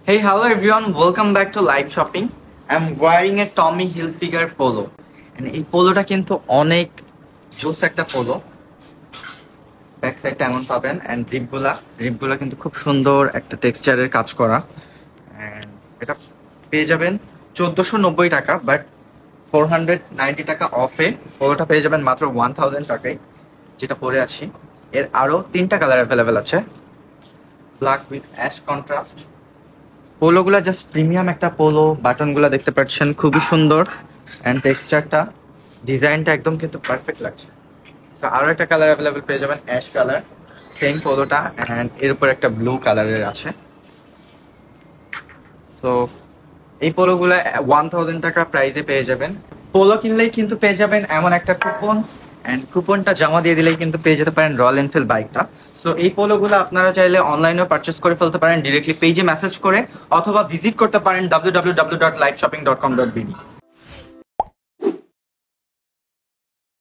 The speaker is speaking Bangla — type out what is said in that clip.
Hey, hello everyone, welcome back to Live Shopping. I'm wearing a Tommy Hilfiger polo. And এই পোলোটা কিন্তু অনেক জোস একটা পোলো। ব্যাক সাইডটা এমন পাবেন এন্ড রিপগুলা কিন্তু খুব সুন্দর একটা টেক্সচারের কাজ করা। এন্ড এটা পেয়ে যাবেন 1490 টাকা, বাট 490 টাকা অফে পোলোটা পেয়ে যাবেন মাত্র 1000 টাকায়, যেটা পরে আছি। এর আরো 3টা কালার অ্যাভেলেবেল আছে, ব্ল্যাক উইথ অ্যাশ কন্ট্রাস্ট। পোলোগুলা জাস্ট প্রিমিয়াম একটা পোলো, বাটনগুলা দেখতে পাচ্ছেন খুবই সুন্দর এন্ড টেক্সচারটা ডিজাইনটা একদম কিন্তু পারফেক্ট লাগছে। সো আরো একটা কালার অ্যাভেলেবেল পেয়ে যাবেন, অ্যাশ কালার, সেম পোলোটা এন্ড এর উপর একটা ব্লু কালারের আছে। সো এই পোলোগুলা 1000 টাকা প্রাইসে পেয়ে যাবেন। পোলো কিনলেই কিন্তু পেয়ে যাবেন এমন একটা কুপন, এন্ড কুপনটা জমা দিয়ে দিলেই কিন্তু পেয়ে যেতে পারেন রয়্যাল এনফিল্ড বাইকটা। সো এই পোলোগুলো আপনারা চাইলে অনলাইনেও পারচেস করে ফেলতে পারেন, ডিরেক্টলি পেজে মেসেজ করে, অথবা ভিজিট করতে পারেন www.liveshopping.com.bd।